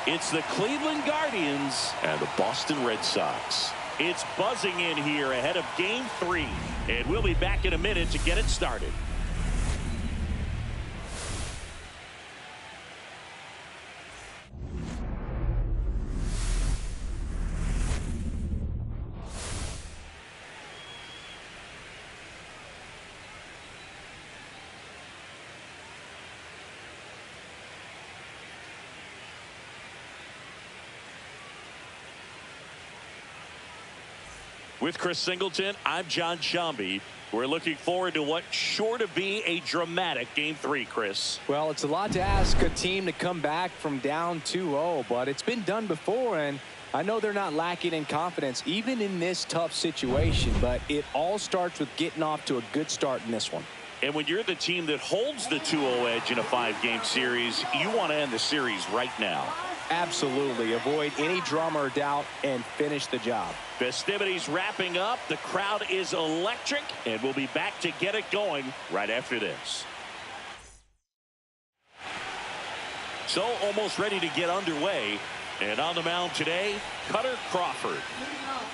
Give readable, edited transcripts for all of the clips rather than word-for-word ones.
It's the Cleveland Guardians and the Boston Red Sox. It's buzzing in here ahead of Game 3. And we'll be back in a minute to get it started. With Chris Singleton, I'm John Shambi. We're looking forward to what's sure to be a dramatic Game 3, Chris. Well, it's a lot to ask a team to come back from down 2-0, but it's been done before, and I know they're not lacking in confidence, even in this tough situation, but it all starts with getting off to a good start in this one. And when you're the team that holds the 2-0 edge in a 5-game series, you want to end the series right now. Absolutely. Avoid any drama or doubt and finish the job. Festivities wrapping up. The crowd is electric, and we'll be back to get it going right after this. So almost ready to get underway. And on the mound today, Cutter Crawford.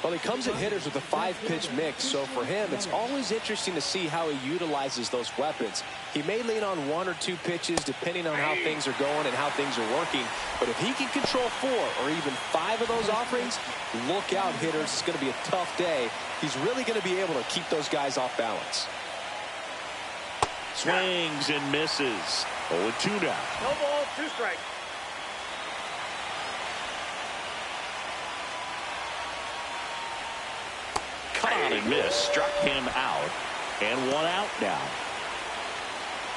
Well, he comes at hitters with a 5-pitch mix, so for him, it's always interesting to see how he utilizes those weapons. He may lean on 1 or 2 pitches depending on how things are going and how things are working, but if he can control 4 or even 5 of those offerings, look out, hitters. It's going to be a tough day. He's really going to be able to keep those guys off balance. Swings and misses. 0-2 now. No ball, 2 strikes. Cut on and miss. Struck him out. And 1 out now.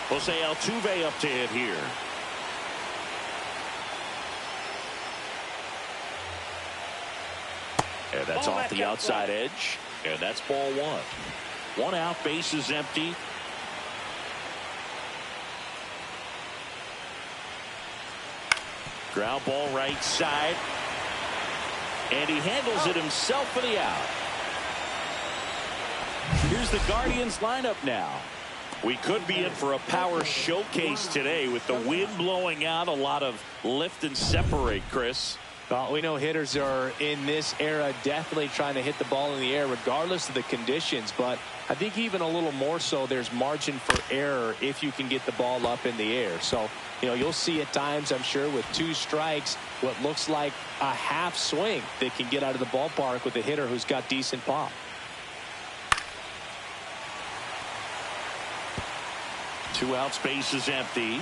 Jose Altuve up to hit here. And that's off the outside edge. And that's ball 1. 1 out, base is empty. Ground ball right side. And he handles it himself for the out. Here's the Guardians lineup now. We could be in for a power showcase today with the wind blowing out. A lot of lift and separate, Chris. Well, we know hitters are in this era definitely trying to hit the ball in the air regardless of the conditions, but I think even a little more so there's margin for error if you can get the ball up in the air. So, you'll see at times, I'm sure, with 2 strikes, what looks like a half swing that can get out of the ballpark with a hitter who's got decent pop. 2 out, space is empty.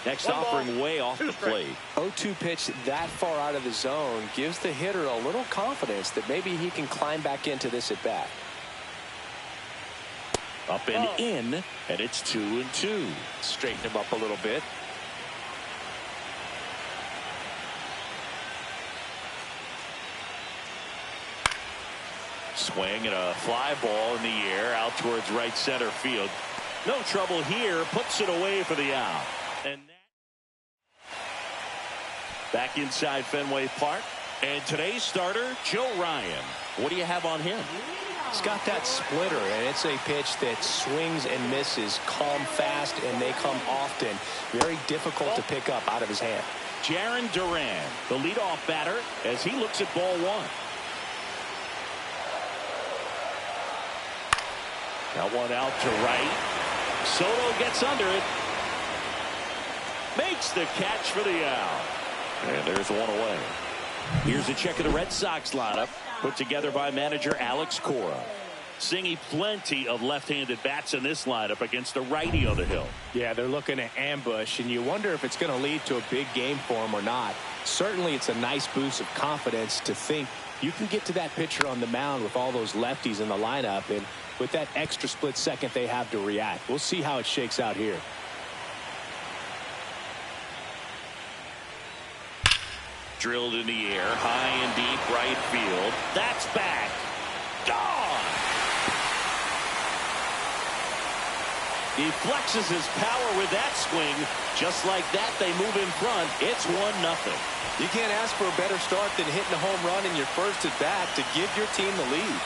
Next offering way off the plate. 0-2 pitch that far out of the zone gives the hitter a little confidence that maybe he can climb back into this at bat. Up and in, and it's 2-2. Straighten him up a little bit. Swing and a fly ball in the air out towards right center field. No trouble here. Puts it away for the out. And back inside Fenway Park. And today's starter, Joe Ryan. What do you have on him? He's got that splitter, and it's a pitch that swings and misses, come fast, and they come often. Very difficult to pick up out of his hand. Jarren Duran, the leadoff batter, as he looks at ball 1. Now 1 out to right. Soto gets under it. Makes the catch for the out. And there's 1 away. Here's a check of the Red Sox lineup put together by manager Alex Cora. Seeing plenty of left-handed bats in this lineup against the righty on the hill. Yeah, they're looking to ambush, and you wonder if it's going to lead to a big game for him or not. Certainly it's a nice boost of confidence to think you can get to that pitcher on the mound with all those lefties in the lineup, and with that extra split second they have to react. We'll see how it shakes out here. Drilled in the air, high and deep right field. That's back. Gone. He flexes his power with that swing. Just like that, they move in front. It's 1-0. You can't ask for a better start than hitting a home run in your first at bat to give your team the lead.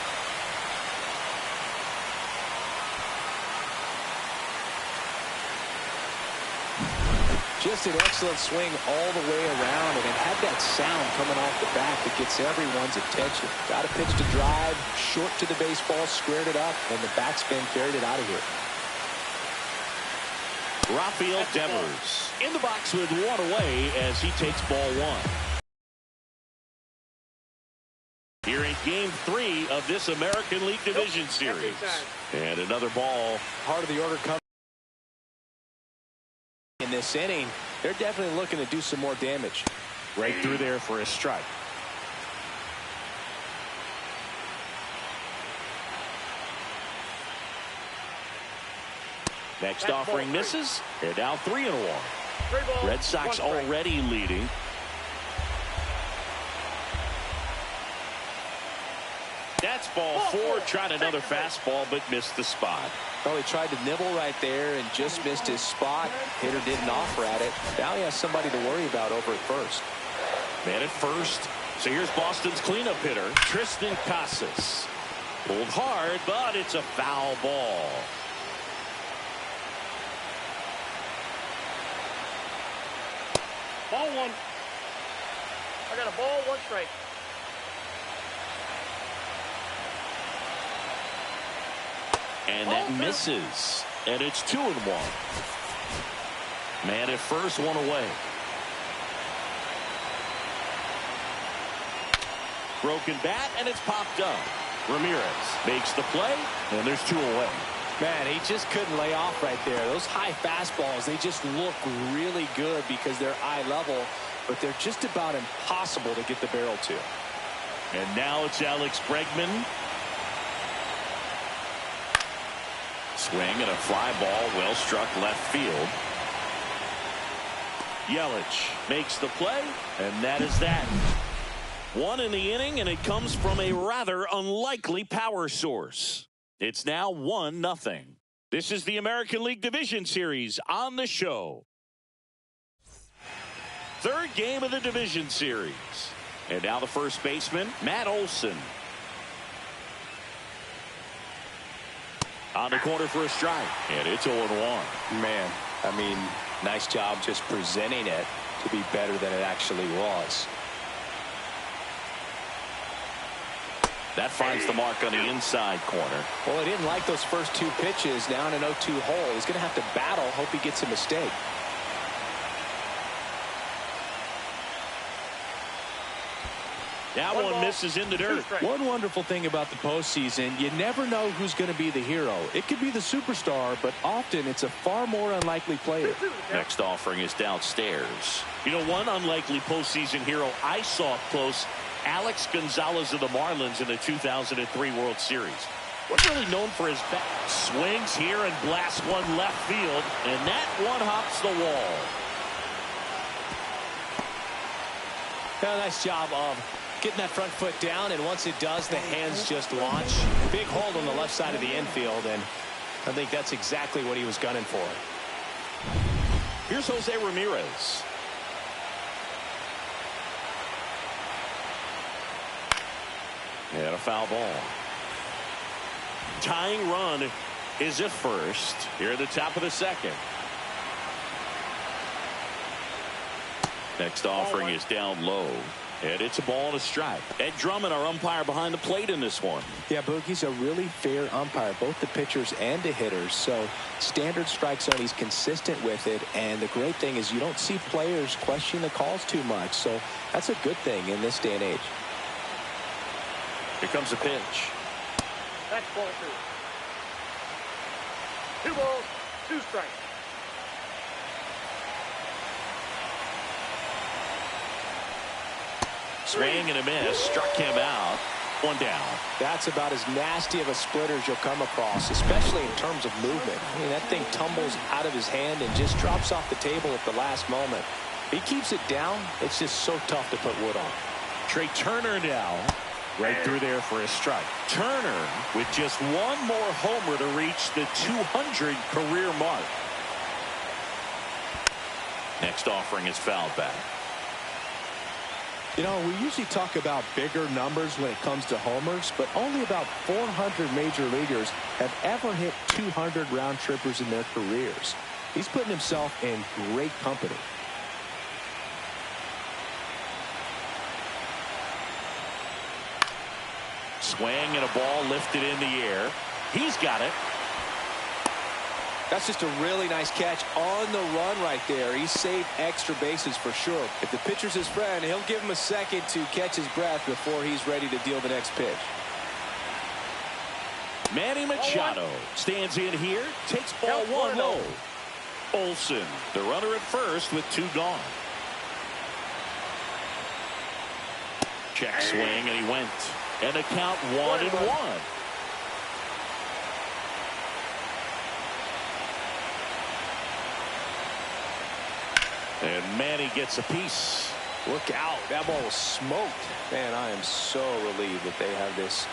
Just an excellent swing all the way around, and it had that sound coming off the bat that gets everyone's attention. Got a pitch to drive, short to the baseball, squared it up, and the backspin carried it out of here. Rafael Devers in the box with one away as he takes ball one. Here in Game 3 of this American League Division Series. And another ball. Heart of the order comes in this inning. They're definitely looking to do some more damage. Right through there for a strike. Next offering misses. They're now 3-1. Red Sox already leading. That's ball four. Tried another fastball, but missed the spot. Well, he tried to nibble right there and just missed his spot. Hitter didn't offer at it. Now he has somebody to worry about over at first. Man at first. So here's Boston's cleanup hitter, Tristan Casas. Pulled hard, but it's a foul ball. Ball one. I got a ball, one strike. And that misses. And it's 2-1. Man at first, one away. Broken bat, and it's popped up. Ramirez makes the play, and there's 2 away. Man, he just couldn't lay off right there. Those high fastballs, they just look really good because they're eye level, but they're just about impossible to get the barrel to. And now it's Alex Bregman. Swing and a fly ball, well struck left field. Yelich makes the play, and that is that. One in the inning, and it comes from a rather unlikely power source. It's now 1-0. This is the American League Division Series on the show. Third game of the Division Series. And now the first baseman, Matt Olson. On the corner for a strike, and it's 0-1. Man, I mean, nice job just presenting it to be better than it actually was. That finds the mark on the inside corner. Well, he didn't like those first 2 pitches down an 0-2 hole. He's going to have to battle, hope he gets a mistake. That one misses in the dirt. One wonderful thing about the postseason, you never know who's going to be the hero. It could be the superstar, but often it's a far more unlikely player. Next offering is downstairs. You know, one unlikely postseason hero I saw up close, Alex Gonzalez of the Marlins in the 2003 World Series. Wasn't really known for his bat. Swings here and blasts one left field, and that one hops the wall. Yeah, nice job of getting that front foot down, and once it does, the hands just launch. Big hold on the left side of the infield, and I think that's exactly what he was gunning for. Here's Jose Ramirez. And a foul ball. Tying run is at first here at the top of the second. Next offering is down low, and it's a ball and a strike. Ed Drummond, our umpire behind the plate in this one. Yeah, Boogie's a really fair umpire, both the pitchers and the hitters. So standard strike zone, he's consistent with it, and the great thing is you don't see players question the calls too much. So that's a good thing in this day and age. Here comes a pitch. That's ball 2. 2 balls, 2 strikes. Swing and a miss. Struck him out. 1 down. That's about as nasty of a splitter as you'll come across, especially in terms of movement. I mean, that thing tumbles out of his hand and just drops off the table at the last moment. He keeps it down. It's just so tough to put wood on. Trey Turner now. Right through there for a strike. Turner with just one more homer to reach the 200 career mark. Next offering is fouled back. You know, we usually talk about bigger numbers when it comes to homers, but only about 400 major leaguers have ever hit 200 round trippers in their careers. He's putting himself in great company. Swing and a ball lifted in the air. He's got it. That's just a really nice catch on the run right there. He saved extra bases for sure. If the pitcher's his friend, he'll give him a second to catch his breath before he's ready to deal the next pitch. Manny Machado stands in here, takes ball one low. Olsen, the runner at first with two gone. Check swing, and he went. And the count 1-1. And Manny gets a piece. Look out. That ball was smoked. Man, I am so relieved that they have this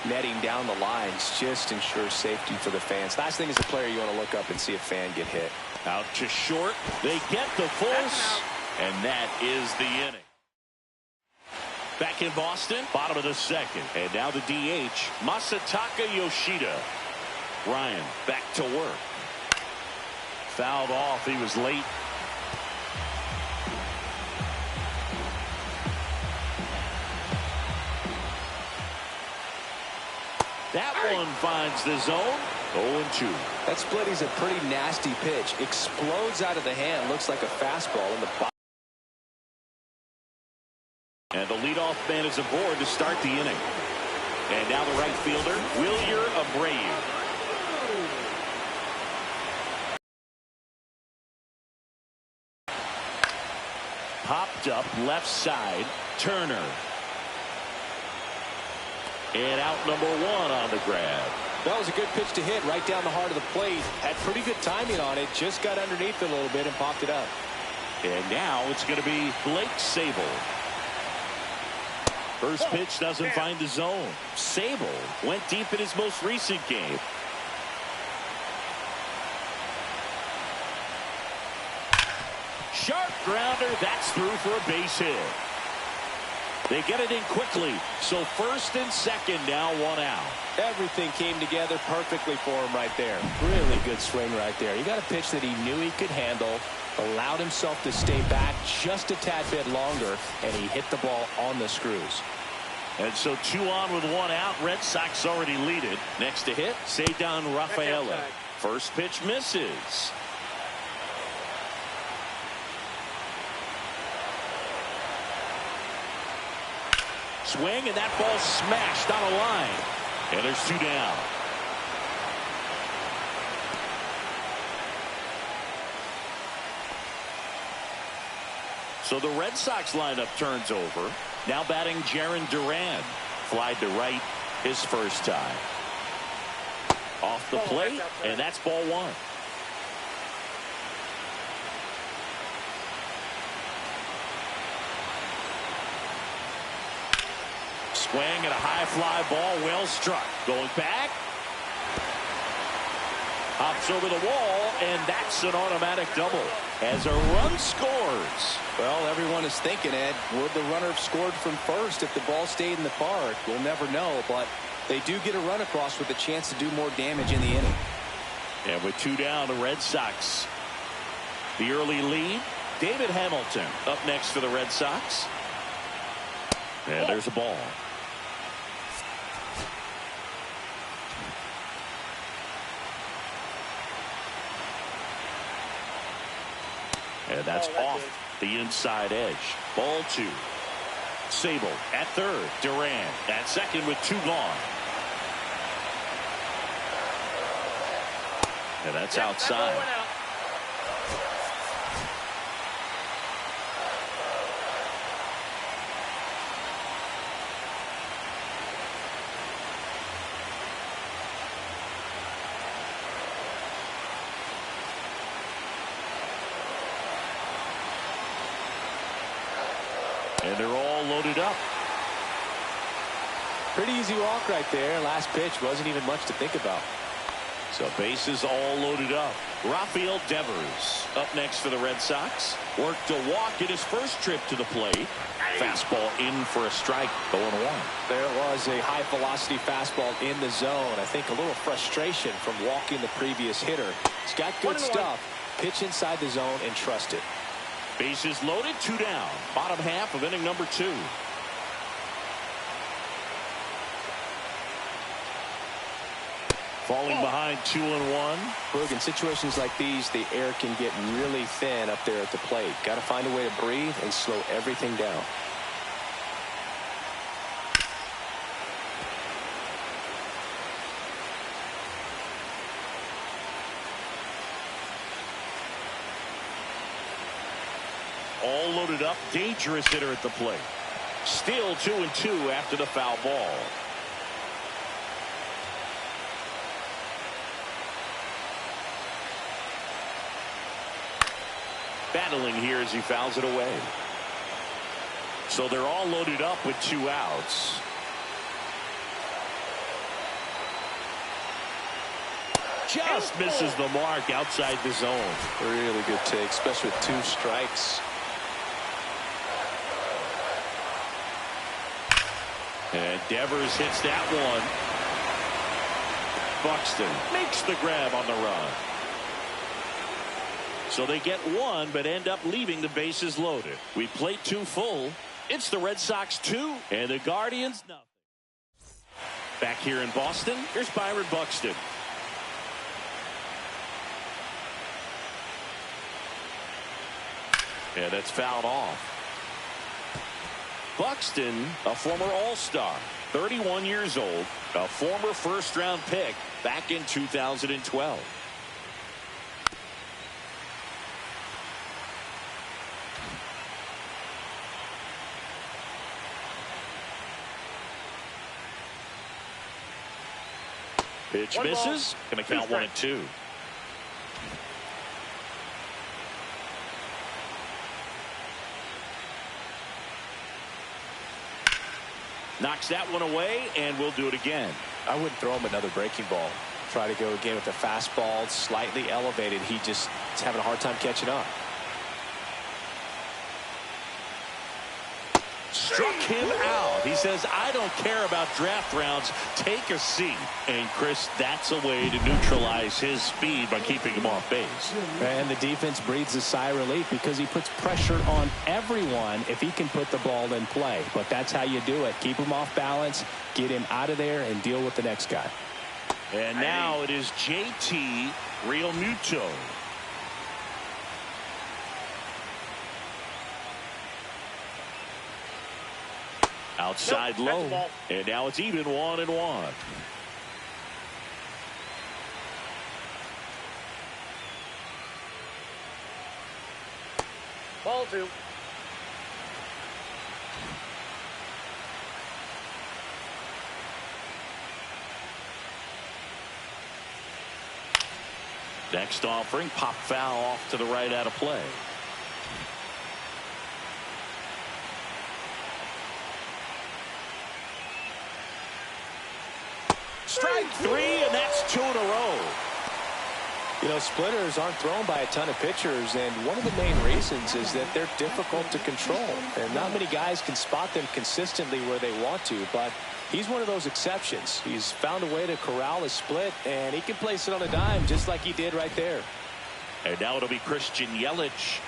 netting down the lines. Just ensure safety for the fans. Last thing as a player, you want to look up and see a fan get hit. Out to short. They get the force. And that is the inning. Back in Boston, bottom of the second. And now the DH, Masataka Yoshida. Ryan back to work. Fouled off. He was late. That one finds the zone. 0-2. That split is a pretty nasty pitch. Explodes out of the hand. Looks like a fastball in the bottom. And the leadoff man is aboard to start the inning. And now the right fielder, Wilyer Abreu. Popped up left side, Turner. And out number one on the grab. That was a good pitch to hit right down the heart of the plate. Had pretty good timing on it. Just got underneath it a little bit and popped it up. And now it's going to be Blake Sable. First pitch doesn't find the zone. Sable went deep in his most recent game. Sharp grounder. That's through for a base hit. They get it in quickly. So first and second, now one out. Everything came together perfectly for him right there. Really good swing right there. He got a pitch that he knew he could handle, allowed himself to stay back just a tad bit longer, and he hit the ball on the screws. And so 2 on with 1 out. Red Sox already lead it. Next to hit, Cedar Rafaela. First pitch misses. Swing, and that ball smashed on a line. And there's 2 down. So the Red Sox lineup turns over. Now batting Jarren Duran. Flied to right his first time. Off the plate, and that's ball 1. Swing and a high fly ball, well struck. Going back. Hops over the wall, and that's an automatic double. As a run scores. Well, everyone is thinking, Ed, would the runner have scored from first if the ball stayed in the park? We'll never know, but they do get a run across with a chance to do more damage in the inning. And with 2 down, the Red Sox. The early lead, David Hamilton up next for the Red Sox. And there's a ball. And that's off the inside edge. Ball 2. Sable at third. Duran at second with 2 gone. And that's outside. And they're all loaded up. Pretty easy walk right there. Last pitch wasn't even much to think about. So bases all loaded up. Rafael Devers up next for the Red Sox. Worked a walk in his first trip to the plate. Fastball in for a strike. 0-1. There was a high velocity fastball in the zone. I think a little frustration from walking the previous hitter. He's got good stuff. Pitch inside the zone and trust it. Bases loaded, 2 down. Bottom half of inning number 2. Falling behind 2-1. Berg, in situations like these, the air can get really thin up there at the plate. Got to find a way to breathe and slow everything down. All loaded up, dangerous hitter at the plate. Still 2-2 after the foul ball. Battling here as he fouls it away. So they're all loaded up with 2 outs. Just misses the mark outside the zone. Really good take, especially with 2 strikes. And Devers hits that one. Buxton makes the grab on the run. So they get 1, but end up leaving the bases loaded. We play 2 full. It's the Red Sox 2 and the Guardians nothing. Back here in Boston, here's Byron Buxton. And that's fouled off. Buxton, a former All-Star, 31 years old, a former first-round pick back in 2012. Pitch misses. Going to count 1-2. Knocks that one away, and we'll do it again. I wouldn't throw him another breaking ball. Try to go again with the fastball, slightly elevated. He just is having a hard time catching up. Struck him out. He says, I don't care about draft rounds. Take a seat. And, Chris, that's a way to neutralize his speed by keeping him off base. And the defense breathes a sigh of relief because he puts pressure on everyone if he can put the ball in play. But that's how you do it. Keep him off balance, get him out of there, and deal with the next guy. And now it is JT Realmuto. Outside low, and now it's even 1-1. Ball 2. Next offering, pop foul off to the right out of play. Strike 3, and that's 2 in a row. You know, splitters aren't thrown by a ton of pitchers, and one of the main reasons is that they're difficult to control. And not many guys can spot them consistently where they want to, but he's one of those exceptions. He's found a way to corral a split, and he can place it on a dime just like he did right there. And now it'll be Christian Yelich.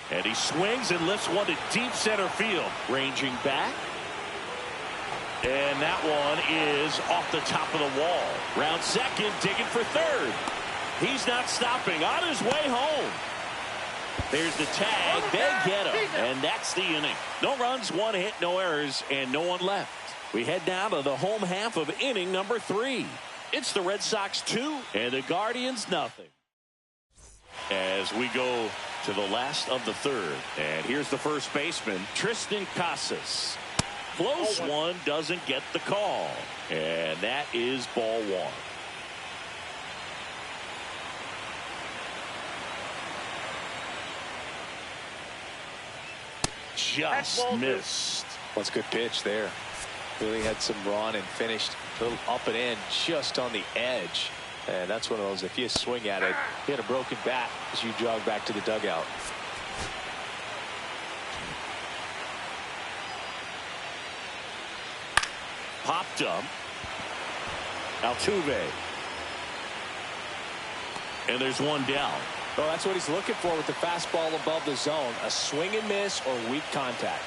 And he swings and lifts one to deep center field. Ranging back. And that one is off the top of the wall. Round second, digging for third. He's not stopping. On his way home. There's the tag. They get him. And that's the inning. No runs, 1 hit, no errors, and no one left. We head down to the home half of inning number 3. It's the Red Sox 2 and the Guardians nothing. As we go to the last of the third. And here's the first baseman, Tristan Casas. Close one, doesn't get the call. And that is ball 1. Just missed. That's a good pitch there. Really had some run and finished a little up and in just on the edge. And that's one of those, if you swing at it, hit a broken bat as you jog back to the dugout. Popped up. Altuve. And there's one down. Well, that's what he's looking for with the fastball above the zone. A swing and miss or weak contact.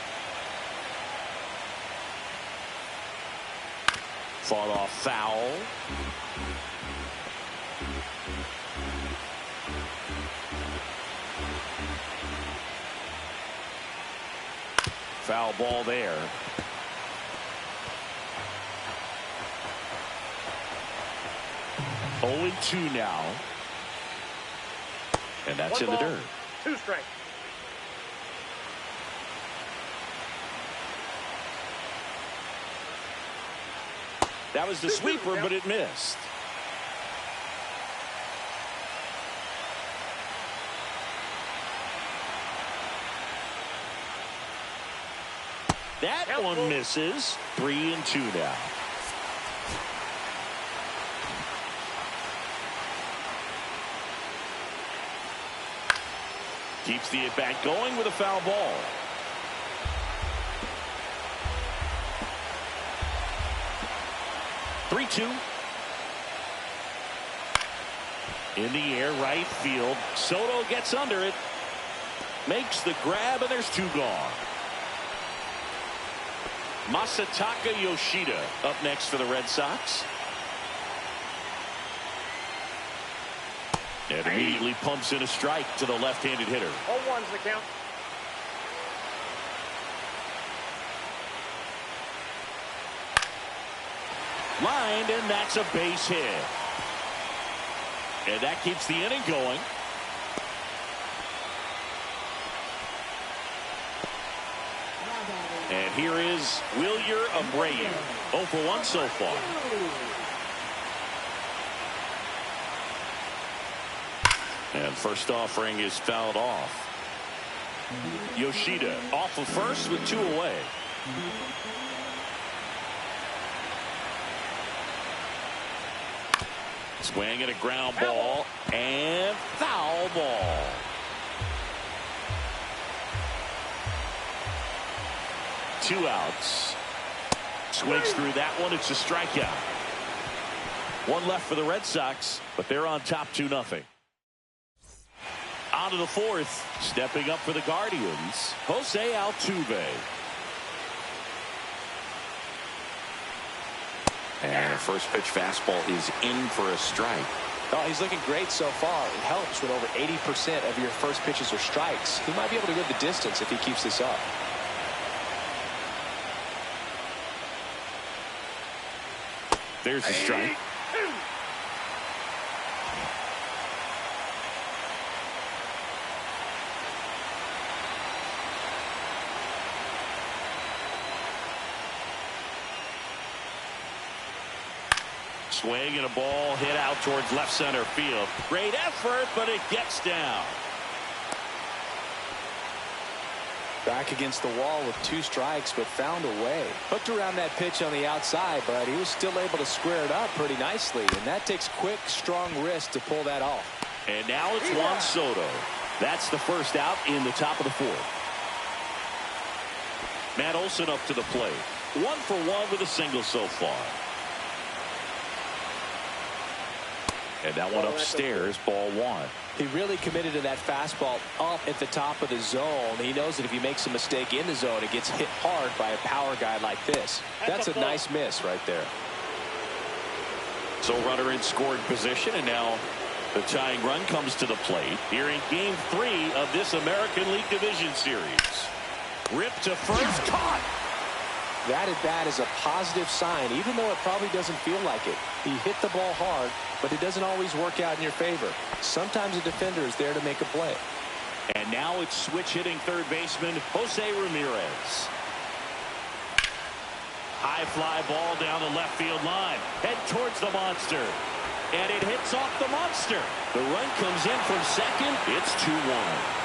Fought off foul. Foul ball there. Oh, 0-2 now. And that's in the dirt. 2 strikes. That was the sweeper, but it missed. That one misses. 3-2 now. Keeps the at-bat going with a foul ball. In the air, right field. Soto gets under it. Makes the grab, and there's 2 gone. Masataka Yoshida up next for the Red Sox. And immediately pumps in a strike to the left-handed hitter. 0-1's the count. Lined, and that's a base hit. And that keeps the inning going. And here is Wilyer Abreu. 0 for 1 so far. And first offering is fouled off. Yoshida off of first with 2 away. Swing and a ground ball and foul ball. Two outs. Swings through that one. It's a strikeout. One left for the Red Sox, but they're on top 2-0. On to the 4th. Stepping up for the Guardians, Jose Altuve. And the first pitch fastball is in for a strike. Oh, he's looking great so far. It helps when over 80% of your first pitches are strikes. He might be able to go the distance if he keeps this up. There's a strike. Swing and a ball hit out towards left center field. Great effort, but it gets down. Back against the wall with 2 strikes, but found a way. Hooked around that pitch on the outside, but he was still able to square it up pretty nicely. And that takes quick, strong wrist to pull that off. And now it's Juan Soto. That's the first out in the top of the 4th. Matt Olson up to the plate. 1 for 1 with a single so far. And that one upstairs, ball 1. He really committed to that fastball up at the top of the zone. He knows that if he makes a mistake in the zone, it gets hit hard by a power guy like this. That's a nice miss right there. So runner in scoring position, and now the tying run comes to the plate here in Game 3 of this American League Division Series. Ripped to first, caught. That at bat is a positive sign, even though it probably doesn't feel like it. He hit the ball hard, but it doesn't always work out in your favor. Sometimes a defender is there to make a play. And now it's switch hitting third baseman Jose Ramirez. High fly ball down the left field line. Head towards the monster. And it hits off the monster. The run comes in from second. It's 2-1.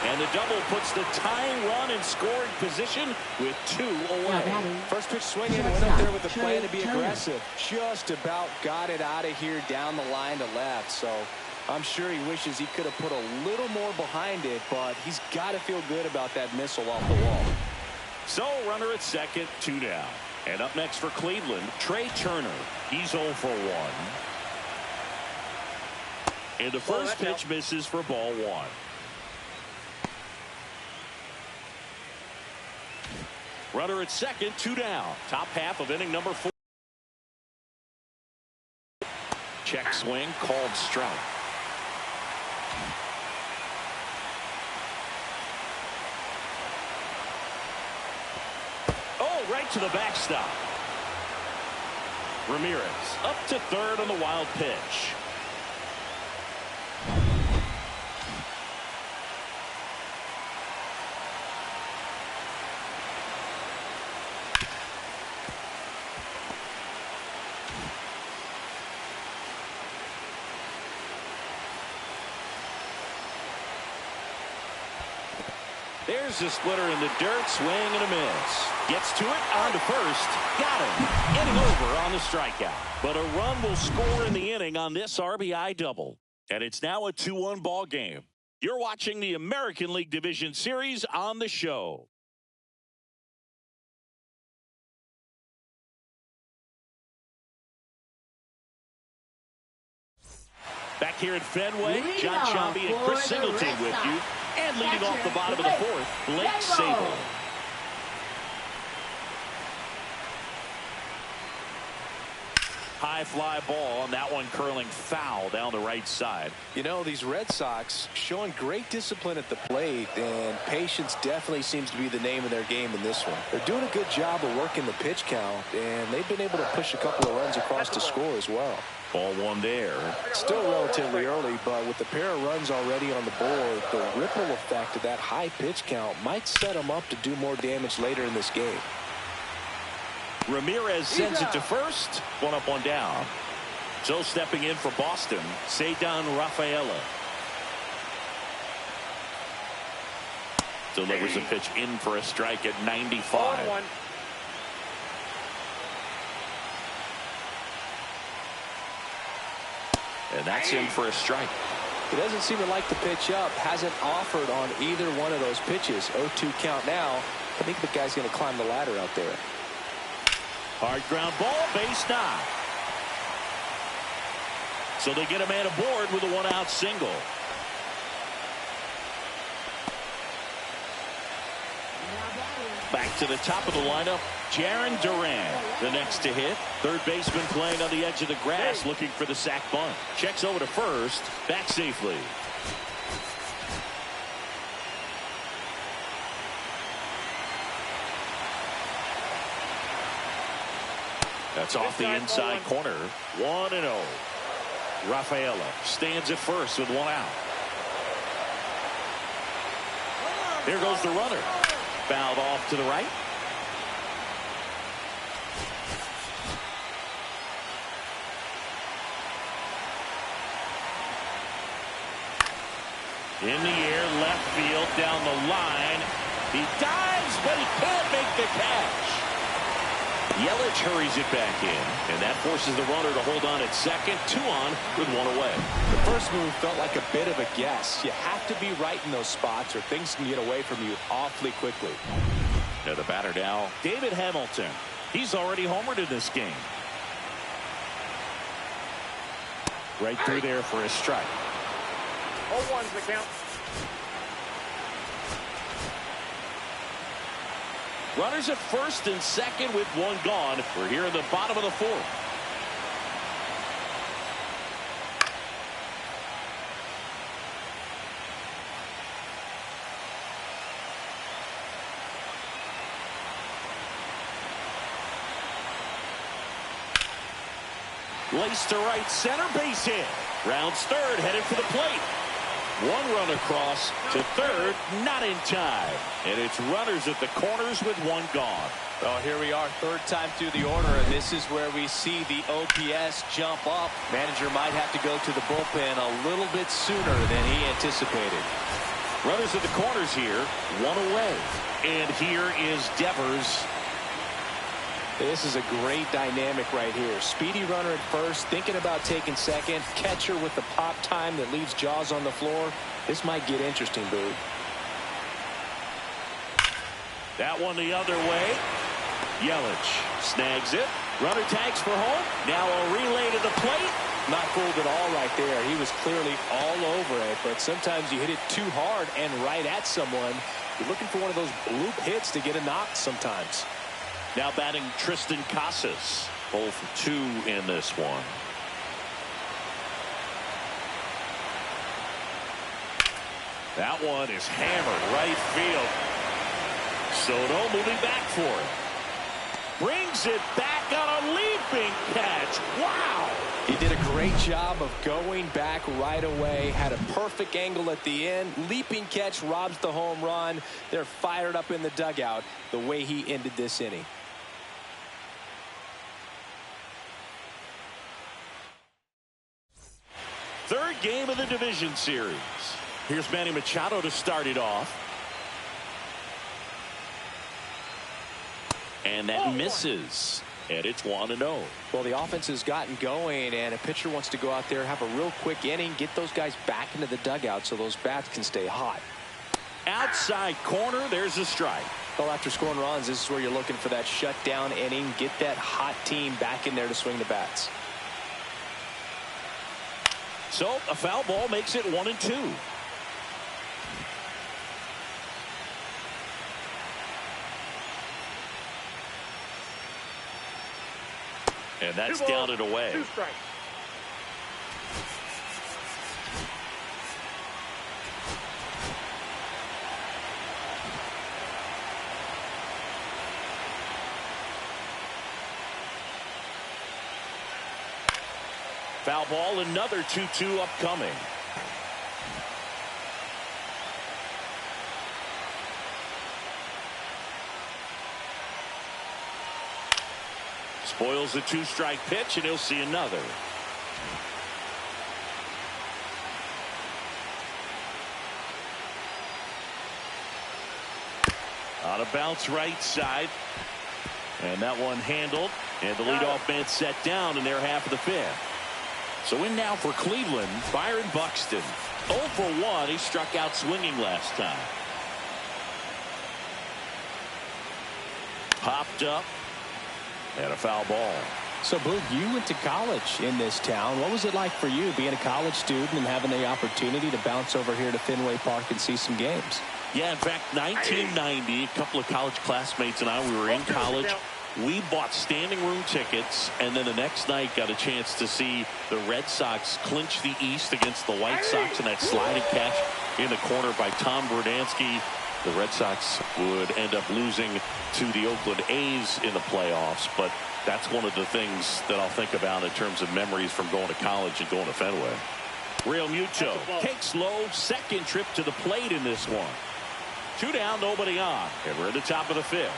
And the double puts the tying run in scoring position with 2 away. First pitch swinging, went up there with the plan to be aggressive. Just about got it out of here down the line to left. So I'm sure he wishes he could have put a little more behind it, but he's got to feel good about that missile off the wall. So runner at second, 2 down. And up next for Cleveland, Trey Turner. He's 0 for 1. And the first pitch misses for ball 1. Runner at second, 2 down. Top half of inning number 4. Check swing, called strike. Oh, right to the backstop. Ramirez up to third on the wild pitch. There's a splitter in the dirt, swing and a miss. Gets to it, on to first, got him. Inning over on the strikeout. But a run will score in the inning on this RBI double. And it's now a 2-1 ball game. You're watching the American League Division Series on the show. Back here at Fenway, John Sciambi and Chris Singleton with you. And leading off the bottom of the fourth, Blake Sabol. High fly ball, and that one curling foul down the right side. You know, these Red Sox showing great discipline at the plate, and patience definitely seems to be the name of their game in this one. They're doing a good job of working the pitch count, and they've been able to push a couple of runs across to score as well. Ball 1 there. Still relatively early, but with the pair of runs already on the board, the ripple effect of that high pitch count might set them up to do more damage later in this game. Ramirez sends it to first. 1 up, 1 down. So stepping in for Boston, Cedar Rafaela. Delivers a pitch in for a strike at 95. And that's in for a strike. He doesn't seem to like the pitch up. Hasn't offered on either one of those pitches. 0-2 count now. I think the guy's going to climb the ladder out there. Hard ground ball, base knock. So they get a man aboard with a 1-out single. Back to the top of the lineup, Jarren Duran, the next to hit. Third baseman playing on the edge of the grass, looking for the sac bunt. Checks over to first, back safely. That's off the inside corner. 1-0. Rafaela stands at first with 1 out. There goes the runner. Fouled off to the right. In the air, left field, down the line. He dives, but he can't make the catch. Yelich hurries it back in, and that forces the runner to hold on at second. 2 on with 1 away. The first move felt like a bit of a guess. You have to be right in those spots or things can get away from you awfully quickly. Now the batter now, David Hamilton. He's already homered in this game. Right through there for a strike. 0-1's the count. Runners at first and second with 1 gone. We're here in the bottom of the 4th. Lace to right center, base hit. Rounds third, headed for the plate. 1 run across to third, not in time. And it's runners at the corners with 1 gone. Well, here we are, third time through the order, and this is where we see the OPS jump up. Manager might have to go to the bullpen a little bit sooner than he anticipated. Runners at the corners here, 1 away. And here is Devers. This is a great dynamic right here. Speedy runner at first, thinking about taking second. Catcher with the pop time that leaves Jaws on the floor. This might get interesting, Boo. That one the other way. Yelich snags it. Runner tags for home. Now a relay to the plate. Not fooled at all right there. He was clearly all over it, but sometimes you hit it too hard and right at someone. You're looking for one of those bloop hits to get a knock sometimes. Now batting Tristan Casas. 0 for 2 in this one. That one is hammered right field. Soto moving back for it. Brings it back on a leaping catch. Wow. He did a great job of going back right away. Had a perfect angle at the end. Leaping catch robs the home run. They're fired up in the dugout the way he ended this inning. Third game of the division series. Here's Manny Machado to start it off. And that misses. And it's 1-0. Well, the offense has gotten going, and a pitcher wants to go out there, have a real quick inning, get those guys back into the dugout so those bats can stay hot. Outside corner, there's a strike. Well, after scoring runs, this is where you're looking for that shutdown inning, get that hot team back in there to swing the bats. So a foul ball makes it 1-2. And that's down and away. 2 strikes. Foul ball, another 2-2 upcoming. Spoils the 2-strike pitch, and he'll see another. On a bounce right side. And that one handled. And the leadoff man set down in their half of the 5th. So in now for Cleveland, Byron Buxton. 0 for 1. He struck out swinging last time. Popped up. And a foul ball. So, Boog, you went to college in this town. What was it like for you being a college student and having the opportunity to bounce over here to Fenway Park and see some games? Yeah, in fact, 1990, a couple of college classmates and I, we were in college. We bought standing room tickets, and then the next night got a chance to see the Red Sox clinch the East against the White Sox in that sliding catch in the corner by Tom Verdansky. The Red Sox would end up losing to the Oakland A's in the playoffs, but that's one of the things that I'll think about in terms of memories from going to college and going to Fenway. Real Muto takes low, second trip to the plate in this one. 2 down, nobody on, and we're at the top of the 5th.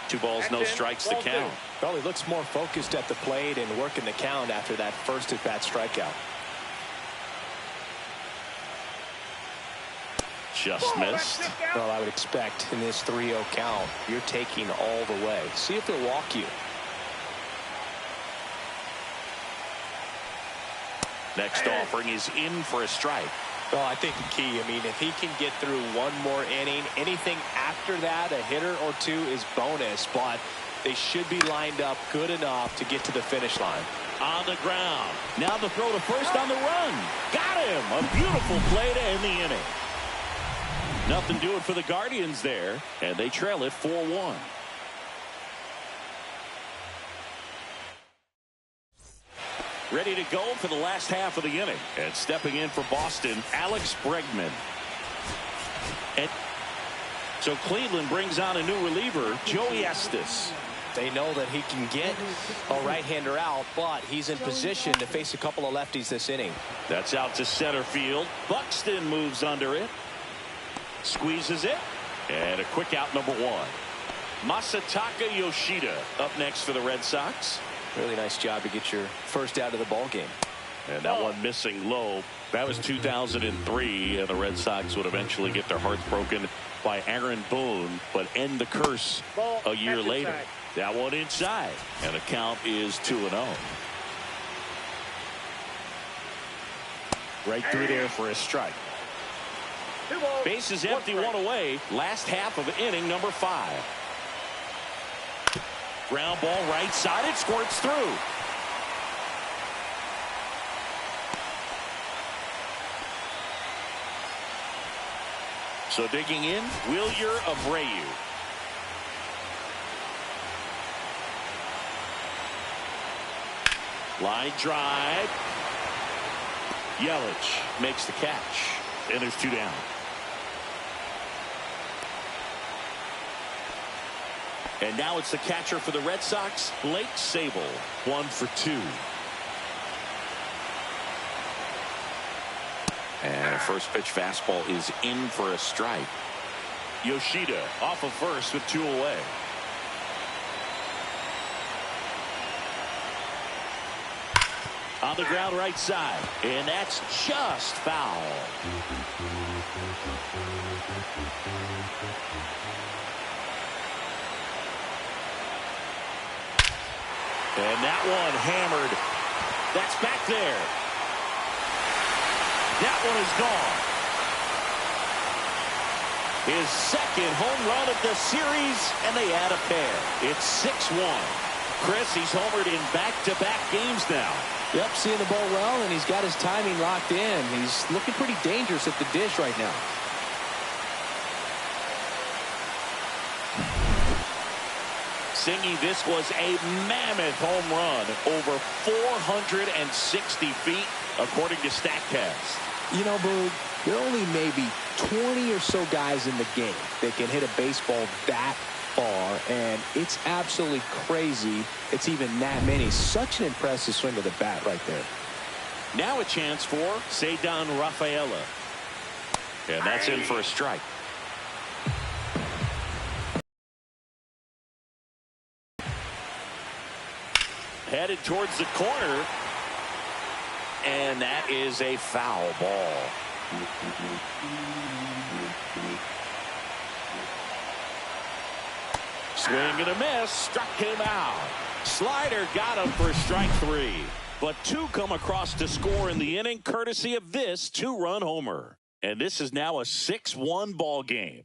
Two balls, no strikes to count. Well, he looks more focused at the plate and working the count after that first at-bat strikeout. Just missed. Well, I would expect in this 3-0 count, you're taking all the way. See if he'll walk you. Next offering is in for a strike. Well, I think the key, I mean, if he can get through one more inning, anything after that, a hitter or two is bonus, but they should be lined up good enough to get to the finish line. On the ground. Now the throw to first on the run. Got him. A beautiful play to end the inning. Nothing doing for the Guardians there, and they trail it 4-1. Ready to go for the last half of the inning. And stepping in for Boston, Alex Bregman. And so Cleveland brings on a new reliever, Joey Estes. They know that he can get a right-hander out, but he's in position to face a couple of lefties this inning. That's out to center field. Buxton moves under it. Squeezes it. And a quick out, number 1. Masataka Yoshida up next for the Red Sox. Really nice job to get your first out of the ball game. And that one missing low. That was 2003, and the Red Sox would eventually get their hearts broken by Aaron Boone, but end the curse a year later. That one inside, and the count is 2-0. Right through there for a strike. 2 balls. Bases empty, 1 away. Last half of inning number 5. Ground ball right side. It squirts through. So digging in, Wilyer Abreu. Line drive. Yelich makes the catch. And there's 2 down. And now it's the catcher for the Red Sox, Blake Sabol. 1 for 2. And first pitch fastball is in for a strike. Yoshida off of first with 2 away. On the ground right side. And that's just foul. And that one hammered. That's back there. That one is gone. His second home run of the series, and they add a pair. It's 6-1. Chris, he's homered in back-to-back games now. Yep, seeing the ball well, and he's got his timing locked in. He's looking pretty dangerous at the dish right now. Singy, this was a mammoth home run, over 460 feet, according to StatCast. You know, Boog, there are only maybe 20 or so guys in the game that can hit a baseball that far, and it's absolutely crazy it's even that many. Such an impressive swing of the bat right there. Now a chance for Ceddanne Rafaela. And that's in for a strike. Headed towards the corner. And that is a foul ball. Swing and a miss. Struck him out. Slider got him for strike 3. But 2 come across to score in the inning, courtesy of this 2-run homer. And this is now a 6-1 ball game.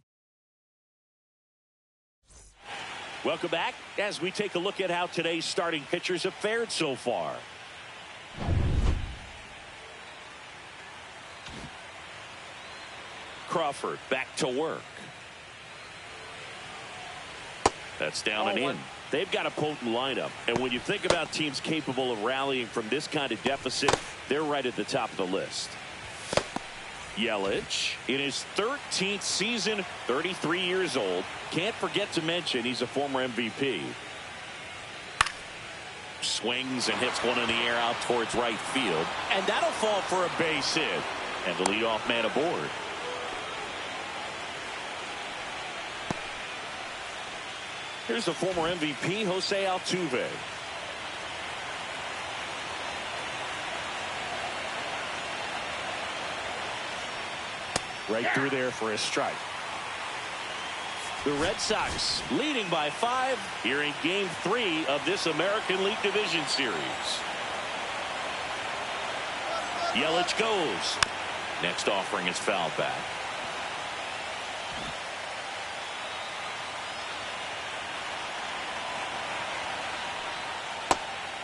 Welcome back as we take a look at how today's starting pitchers have fared so far. Crawford back to work. That's down and in. They've got a potent lineup, and when you think about teams capable of rallying from this kind of deficit, they're right at the top of the list. Yelich in his 13th season, 33 years old. Can't forget to mention he's a former MVP. Swings and hits one in the air out towards right field, and that'll fall for a base hit, and the leadoff man aboard. Here's the former MVP, Jose Altuve. Right through there for a strike. The Red Sox leading by 5 here in Game 3 of this American League Division Series. Yelich goes. Next offering is fouled back.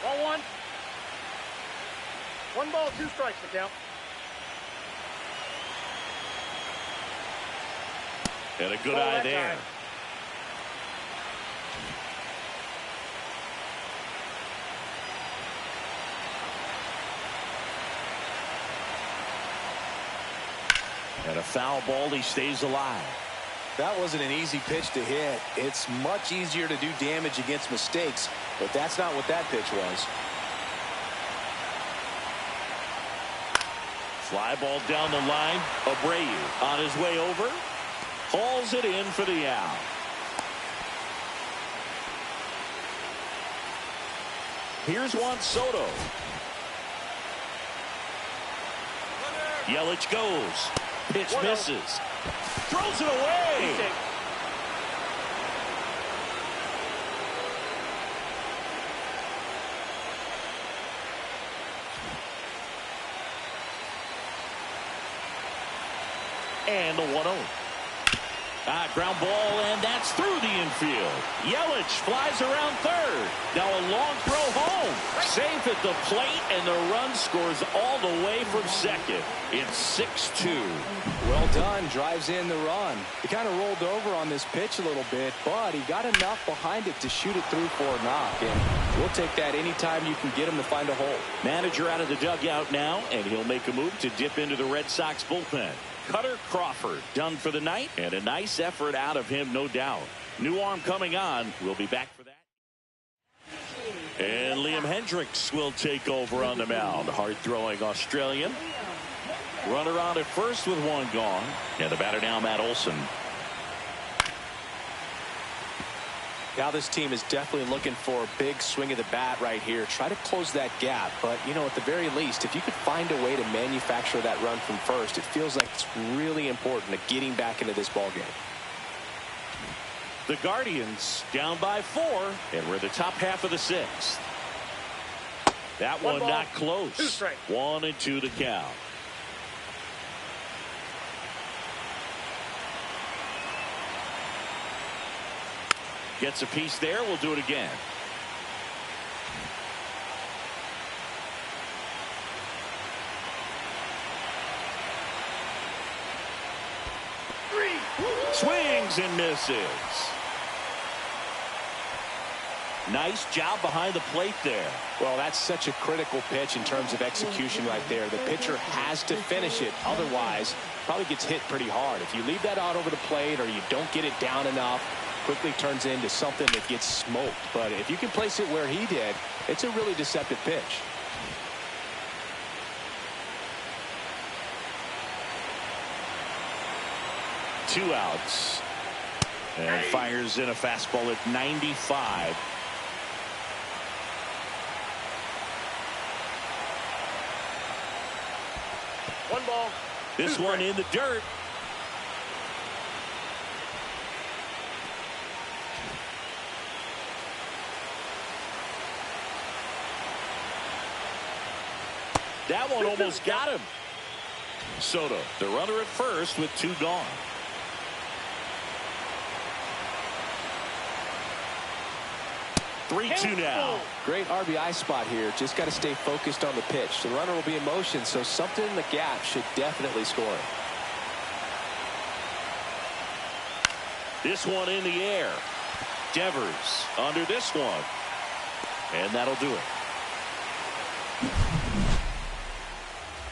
1-1. 1 ball, 2 strikes to count. And a good eye there. Time. And a foul ball, he stays alive. That wasn't an easy pitch to hit. It's much easier to do damage against mistakes, but that's not what that pitch was. Fly ball down the line. Abreu on his way over. Hauls it in for the out. Here's Juan Soto. Yelich goes. Pitch misses. Throws it away. And the 1-0. Ground ball, and that's through the infield. Yelich flies around third. Now a long throw home. Safe at the plate, and the run scores all the way from second. It's 6-2. Well done. Drives in the run. He kind of rolled over on this pitch a little bit, but he got enough behind it to shoot it through for a knock. And we'll take that anytime you can get him to find a hole. Manager out of the dugout now, and he'll make a move to dip into the Red Sox bullpen. Cutter Crawford done for the night, and a nice effort out of him, no doubt. New arm coming on. We'll be back for that. And Liam Hendricks will take over on the mound. Hard-throwing Australian. Runner on at first with one gone. And the batter now, Matt Olson. Now this team is definitely looking for a big swing of the bat right here. Try to close that gap. But, you know, at the very least, if you could find a way to manufacture that run from first, it feels like it's really important to getting back into this ball game. The Guardians down by 4, and we're the top half of the 6th. That one not close. 2 strikes. 1-2 the count. Gets a piece there. We'll do it again. Swings and misses. Nice job behind the plate there. Well, that's such a critical pitch in terms of execution right there. The pitcher has to finish it. Otherwise, probably gets hit pretty hard. If you leave that out over the plate or you don't get it down enough, quickly turns into something that gets smoked. But if you can place it where he did, it's a really deceptive pitch. Two outs. And fires in a fastball at 95. One ball. This one in the dirt. That one almost got him. Soto, the runner at first with 2 gone. Three-two now. Great RBI spot here. Just got to stay focused on the pitch. The runner will be in motion, so something in the gap should definitely score. This one in the air. Devers under this one. And that'll do it.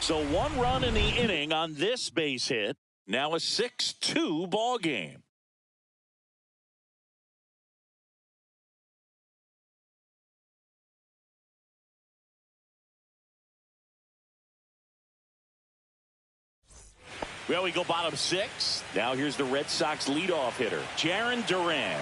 So 1 run in the inning on this base hit. Now a 6-2 ball game. Well, we go bottom 6. Now here's the Red Sox leadoff hitter, Jarren Duran.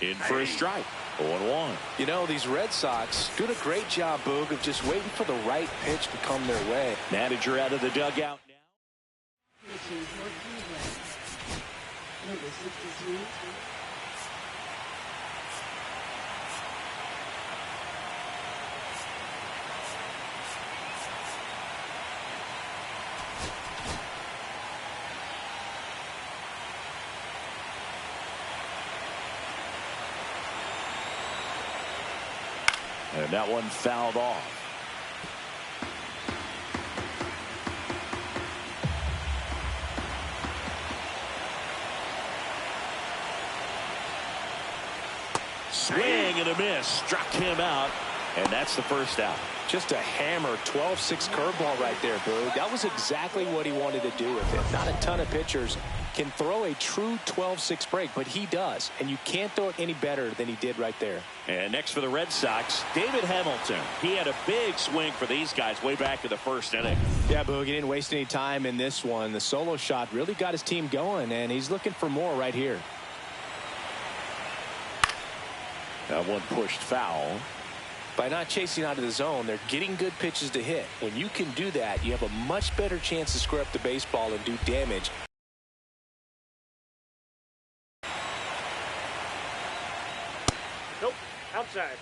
In for a strike. 0-1. You know, these Red Sox doing a great job, Boog, of just waiting for the right pitch to come their way. Manager out of the dugout now. And that one fouled off. Swing and a miss. Struck him out. And that's the first out. Just a hammer 12-6 curveball right there, Boog. That was exactly what he wanted to do with it. Not a ton of pitchers can throw a true 12-6 break, but he does. And you can't throw it any better than he did right there. And next for the Red Sox, David Hamilton. He had a big swing for these guys way back in the first inning. Yeah, Boog, he didn't waste any time in this one. The solo shot really got his team going, and he's looking for more right here. That one pushed foul. By not chasing out of the zone, they're getting good pitches to hit. When you can do that, you have a much better chance to square up the baseball and do damage. Nope. Outside.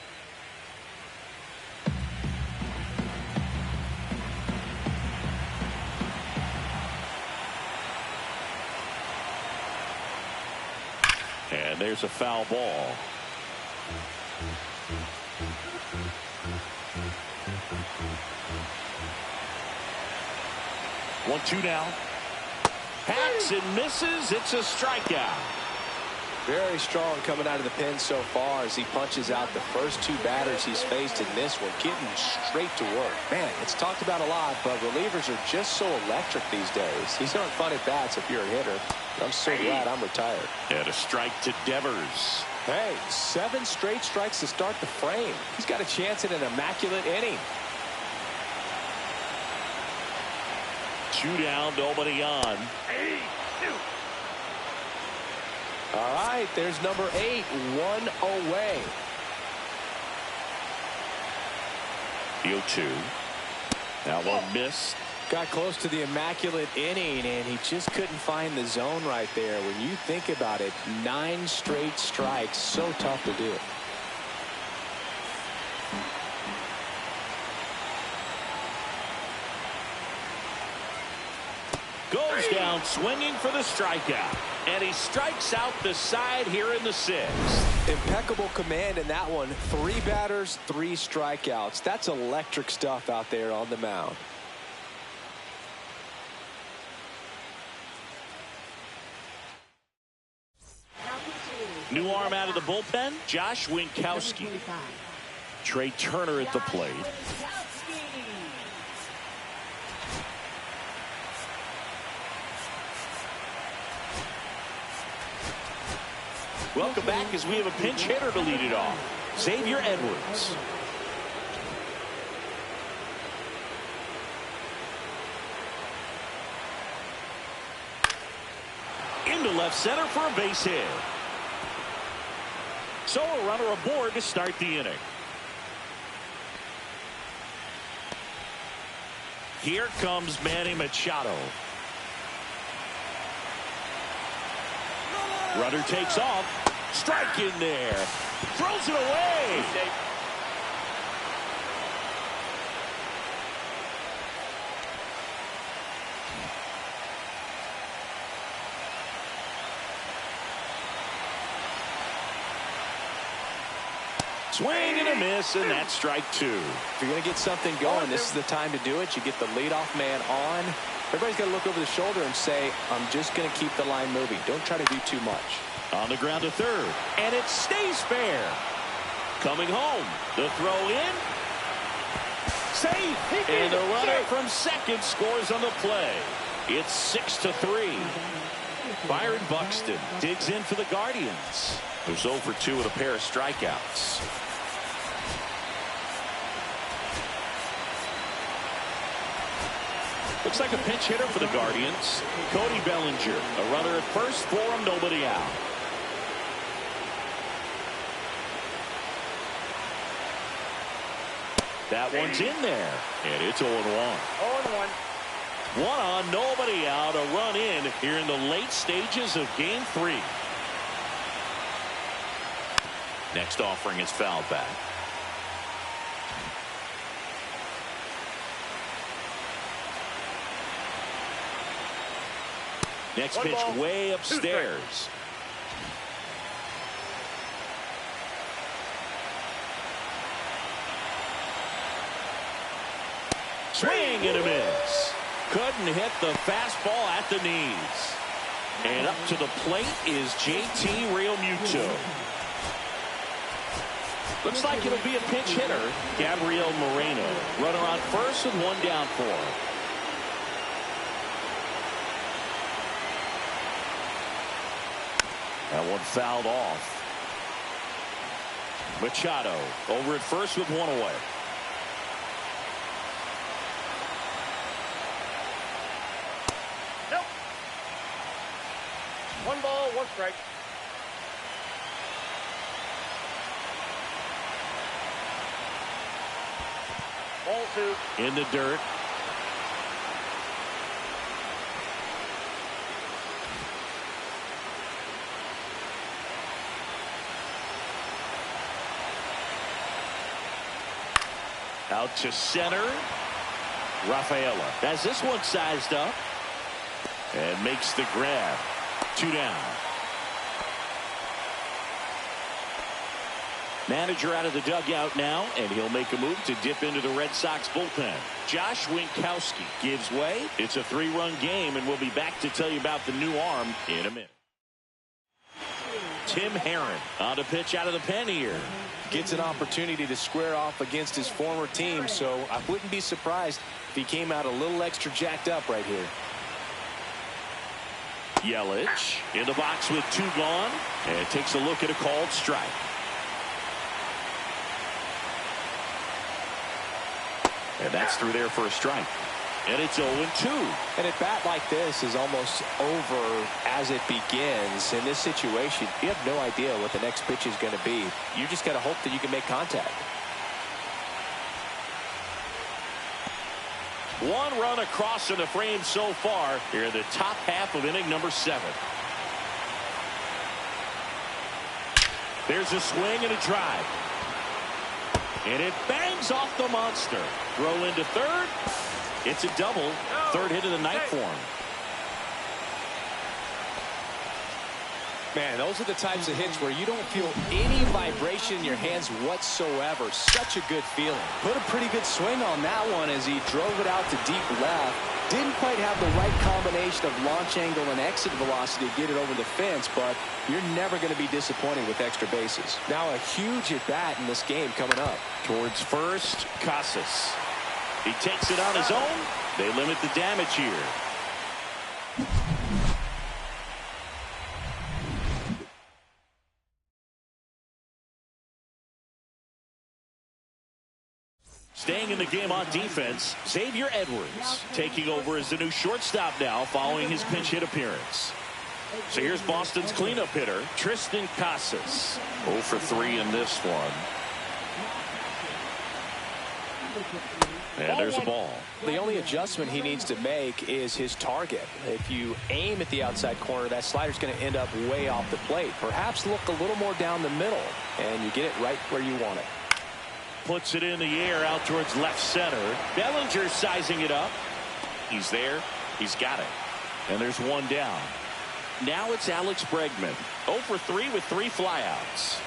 And there's a foul ball. 1-2 now. Hacks and misses. It's a strikeout. Very strong coming out of the pen so far as he punches out the first two batters he's faced in this one, getting straight to work. Man, it's talked about a lot, but relievers are just so electric these days. These aren't fun at bats if you're a hitter. I'm so glad I'm retired. And a strike to Devers. Hey, 7 straight strikes to start the frame. He's got a chance at an immaculate inning. 2 down, nobody on. All right, there's number 8, 1 away. The 0-2. That one missed. Got close to the immaculate inning, and he just couldn't find the zone right there. When you think about it, 9 straight strikes, so tough to do. Goes down swinging for the strikeout. And he strikes out the side here in the 6th. Impeccable command in that one. 3 batters, 3 strikeouts. That's electric stuff out there on the mound. New arm out of the bullpen, Josh Winkowski. Trey Turner at the plate. Welcome back as we have a pinch hitter to lead it off. Xavier Edwards. Into left center for a base hit. So a runner aboard to start the inning. Here comes Manny Machado. Runner takes off. Strike in there. Throws it away. Swing and a miss, and that's strike 2. If you're going to get something going, this is the time to do it. You get the leadoff man on. Everybody's got to look over the shoulder and say, I'm just going to keep the line moving. Don't try to do too much. On the ground to third, and it stays fair. Coming home, the throw in. Safe, and the runner from second scores on the play. It's 6-3. Byron Buxton digs in for the Guardians. Who's 0 for 2 with a pair of strikeouts. Looks like a pinch hitter for the Guardians. Cody Bellinger, a runner at first for him, nobody out. That one's in there, and it's 0-1. 0-1. 1 on, nobody out, a run in here in the late stages of Game 3. Next offering is fouled back. Next pitch way upstairs. Swing and a miss. Couldn't hit the fastball at the knees. And up to the plate is JT Realmuto. Looks like it'll be a pinch hitter, Gabriel Moreno. Runner on first with 1 down for him. That one fouled off. Machado over at first with 1 away. Nope. 1 ball, 1 strike. Ball 2. In the dirt. Out to center. Rafaela has this one sized up and makes the grab. 2 down. Manager out of the dugout now, and he'll make a move to dip into the Red Sox bullpen. Josh Winkowski gives way. It's a 3-run game, and we'll be back to tell you about the new arm in a minute. Tim Herron on to pitch out of the pen here. Gets an opportunity to square off against his former team, so I wouldn't be surprised if he came out a little extra jacked up right here. Yelich in the box with 2 gone, and takes a look at a called strike. And that's through there for a strike. And it's 0-2. And at bat like this is almost over as it begins. In this situation, you have no idea what the next pitch is going to be. You just got to hope that you can make contact. 1 run across in the frame so far here in the top half of inning number 7. There's a swing and a drive. And it bangs off the monster. Throw into third. It's a double. 3rd hit of the night for him. Man, those are the types of hits where you don't feel any vibration in your hands whatsoever. Such a good feeling. Put a pretty good swing on that one as he drove it out to deep left. Didn't quite have the right combination of launch angle and exit velocity to get it over the fence, but you're never going to be disappointed with extra bases. Now a huge at bat in this game coming up. Towards first, Casas. He takes it on his own. They limit the damage here. Staying in the game on defense, Xavier Edwards taking over as the new shortstop now following his pinch hit appearance. So here's Boston's cleanup hitter, Tristan Casas. 0 for 3 in this one. And there's a ball. The only adjustment he needs to make is his target. If you aim at the outside corner, that slider's going to end up way off the plate. Perhaps look a little more down the middle, and you get it right where you want it. Puts it in the air out towards left center. Bellinger sizing it up. He's there. He's got it. And there's 1 down. Now it's Alex Bregman. 0 for 3 with 3 flyouts.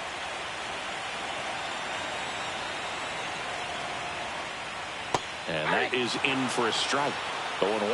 And that is in for a strike. 0-1.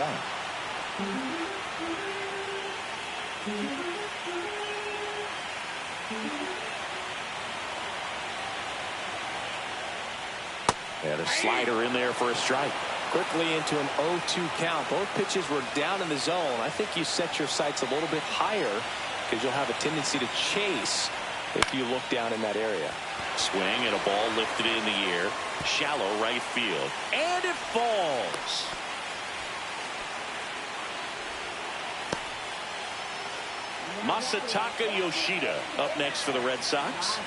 And a slider in there for a strike. Quickly into an 0-2 count. Both pitches were down in the zone. I think you set your sights a little bit higher because you'll have a tendency to chase if you look down in that area. Swing and a ball lifted in the air. Shallow right field. And it falls. Masataka Yoshida up next for the Red Sox.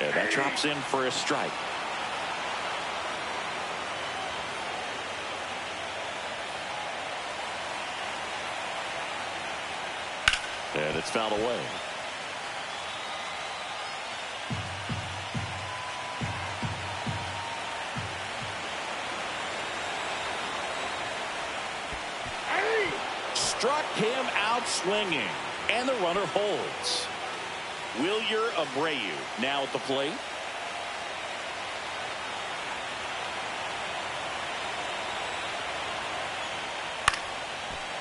And that drops in for a strike. And it's fouled away. Struck him out swinging. And the runner holds. Wilyer Abreu now at the plate.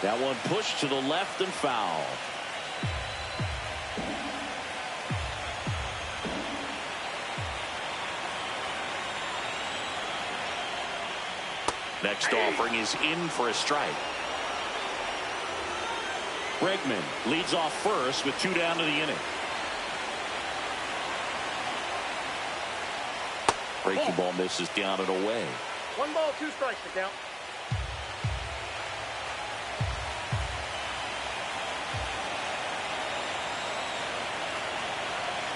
That one pushed to the left and foul. Next offering is in for a strike. Bregman leads off first with 2 down to the inning. Breaking ball misses down and away. 1 ball, 2 strikes to count.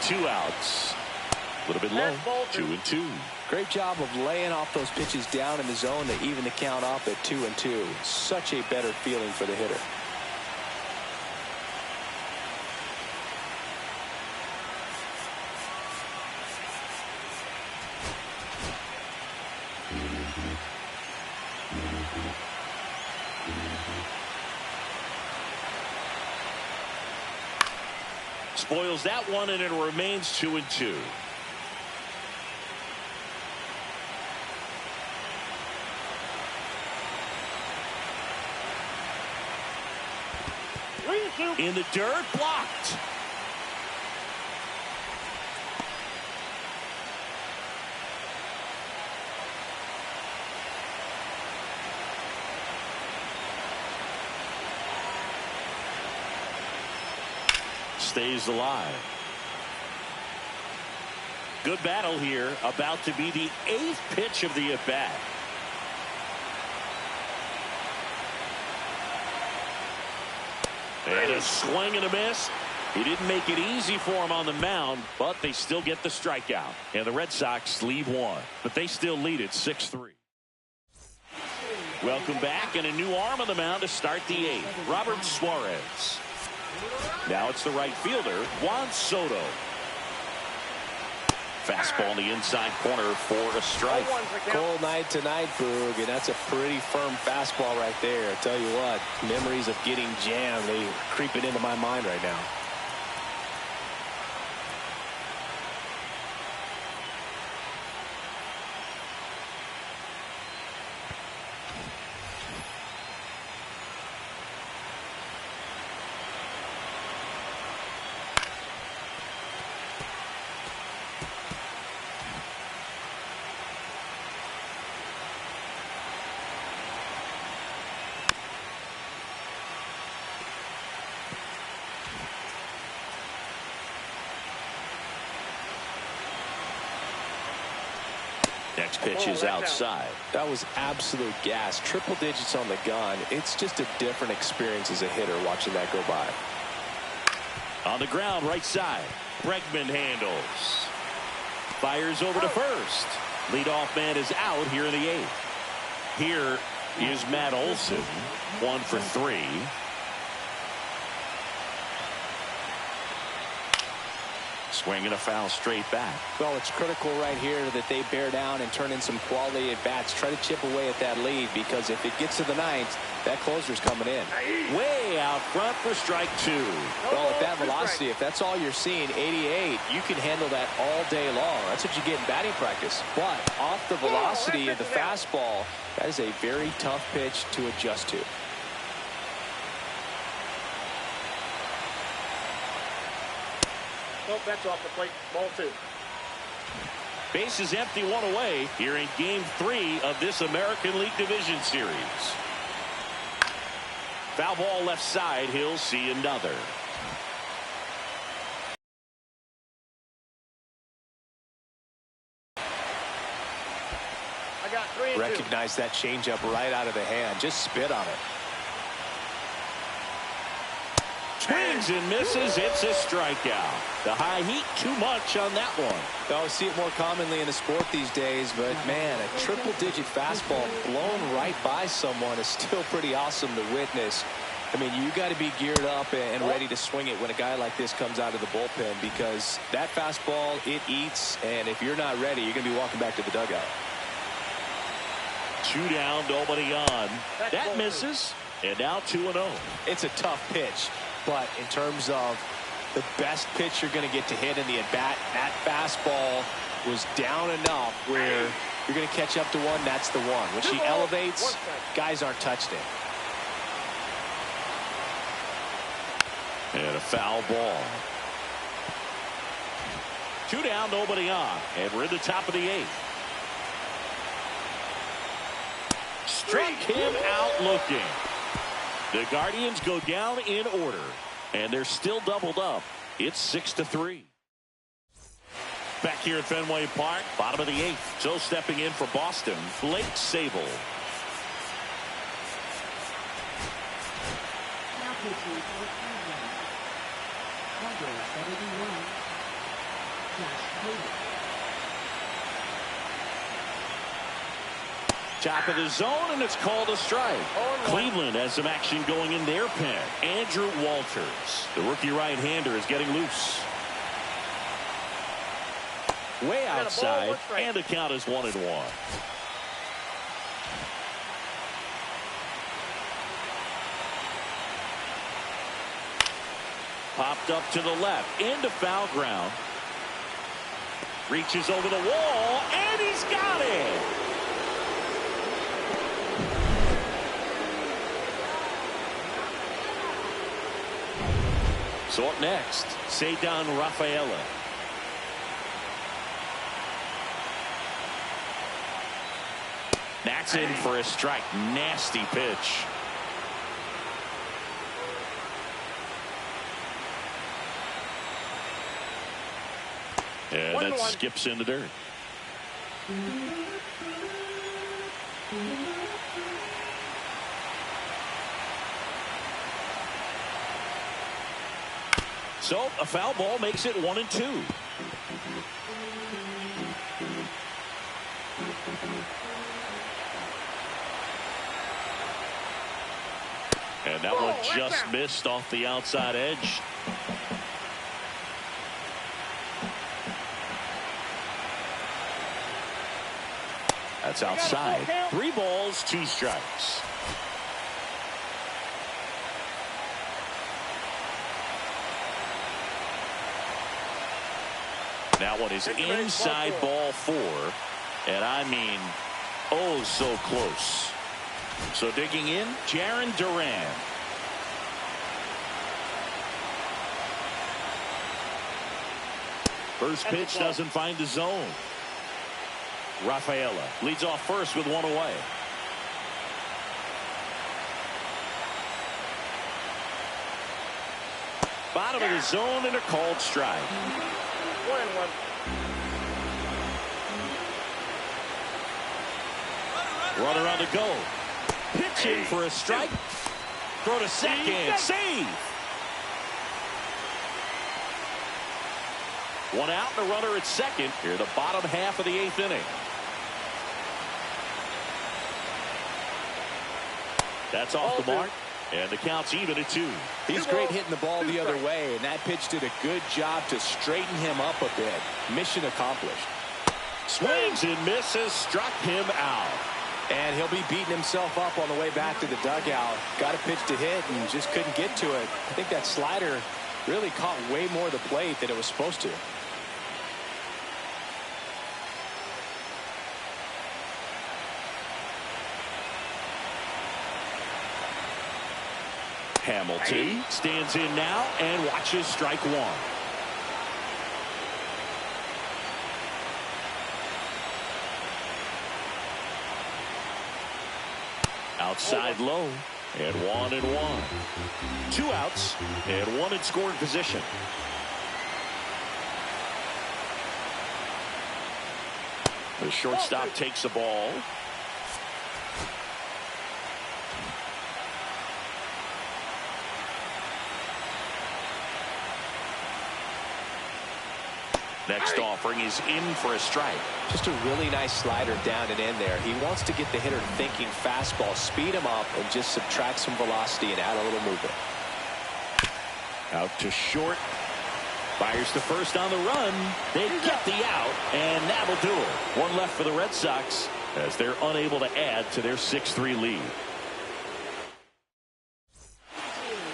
Two outs. A little bit low. 2-2. Great job of laying off those pitches down in the zone to even the count off at 2-2. Such a better feeling for the hitter. Spoils that one, and it remains 2-2. In the dirt, blocked. Stays alive. Good battle here. About to be the 8th pitch of the at-bat. And a swing and a miss. He didn't make it easy for him on the mound, but they still get the strikeout. And the Red Sox leave one, but they still lead it 6-3. Welcome back, and a new arm on the mound to start the 8th. Robert Suarez. Now it's the right fielder, Juan Soto. Fastball in the inside corner for a strike. Cold night tonight, Boog, and that's a pretty firm fastball right there. I tell you what, memories of getting jammed, they creeping into my mind right now. Next pitch is outside. That was absolute gas. Triple digits on the gun. It's just a different experience as a hitter watching that go by. On the ground, right side. Bregman handles. Fires over to first. Leadoff man is out here in the 8th. Here is Matt Olson. 1 for 3. Swing and a foul straight back. Well, it's critical right here that they bear down and turn in some quality at bats. Try to chip away at that lead, because if it gets to the 9th, that closer's coming in. Way out front for strike 2. Well, at that velocity, if that's all you're seeing, 88, you can handle that all day long. That's what you get in batting practice. But off the velocity of the fastball, that is a very tough pitch to adjust to. Nope, that's off the plate. Ball 2. Base is empty, 1 away here in Game 3 of this American League Division Series. Foul ball left side. He'll see another. I got 3 and 2. Recognize that changeup right out of the hand. Just spit on it. Swings and misses. It's a strikeout. The high heat, too much on that one. I see it more commonly in the sport these days, but man, a triple-digit fastball blown right by someone is still pretty awesome to witness. I mean, you got to be geared up and ready to swing it when a guy like this comes out of the bullpen, because that fastball, it eats, and if you're not ready, you're going to be walking back to the dugout. 2 down, nobody on. That misses, and now 2-0. It's a tough pitch, but in terms of the best pitch you're going to get to hit in the at-bat, that fastball was down enough where you're going to catch up to one. That's the one. When she elevates, guys aren't touching it. And a foul ball. 2 down, nobody on. And we're in the top of the 8th. Struck him out looking. The Guardians go down in order, and they're still doubled up. It's 6-3. Back here at Fenway Park, bottom of the 8th. So stepping in for Boston, Blake Sable. Now pitching for Cleveland, number 71, Josh Hader. Top of the zone, and it's called a strike. Cleveland has some action going in their pen. Andrew Walters, the rookie right-hander, is getting loose. Way outside, and the count is 1-1. Popped up to the left into foul ground. Reaches over the wall, and he's got it. So up next, Ceddanne Rafaela. That's in for a strike. Nasty pitch. And that skips in the dirt. So a foul ball makes it 1-2. And that one just missed off the outside edge. That's outside. 3 balls, 2 strikes. That one is inside ball 4. And I mean, oh, so close. So digging in, Jarren Duran. First pitch doesn't find the zone. Rafaela leads off first with 1 away. Bottom of the zone and a called strike. 1-1. Runner on the go. Pitching for a strike. Throw to second. Save. 1 out and a runner at second. Here the bottom half of the 8th inning. That's off the mark. And the count's even at 2. He's great hitting the ball the other way, and that pitch did a good job to straighten him up a bit. Mission accomplished. Swings and misses. Struck him out. And he'll be beating himself up on the way back to the dugout. Got a pitch to hit and just couldn't get to it. I think that slider really caught way more of the plate than it was supposed to. Hamilton stands in now and watches strike 1. Outside low, and 1-1. 2 outs and 1 in scoring position. The shortstop takes the ball. Next offering is in for a strike. Just a really nice slider down and in there. He wants to get the hitter thinking fastball, speed him up, and just subtract some velocity and add a little movement. Out to short. Fires to first on the run. They get the out, and that'll do it. 1 left for the Red Sox as they're unable to add to their 6-3 lead.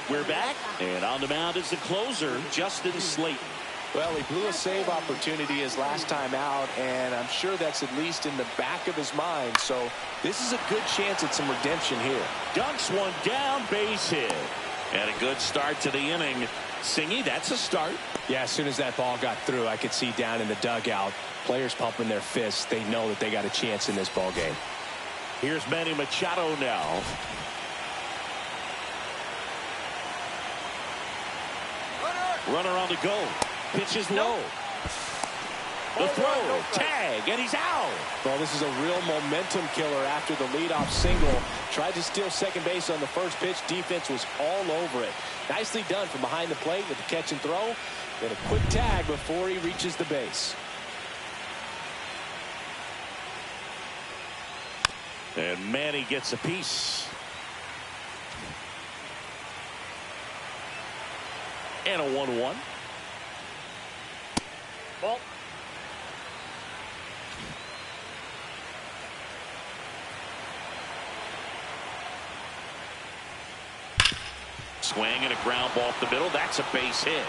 We're back, and on the mound is the closer, Justin Slayton. Well, he blew a save opportunity his last time out, and I'm sure that's at least in the back of his mind. So this is a good chance at some redemption here. Dunks one down, base hit. And a good start to the inning. Singy, that's a start. Yeah, as soon as that ball got through, I could see down in the dugout, players pumping their fists. They know that they got a chance in this ball game. Here's Manny Machado now. Runner on the go. Pitches low. The throw, tag, and he's out. Well, this is a real momentum killer after the leadoff single. Tried to steal second base on the first pitch. Defense was all over it. Nicely done from behind the plate with the catch and throw. Then a quick tag before he reaches the base. And Manny gets a piece. And a 1-1. Ball. swing and a ground ball up the middle. That's a base hit.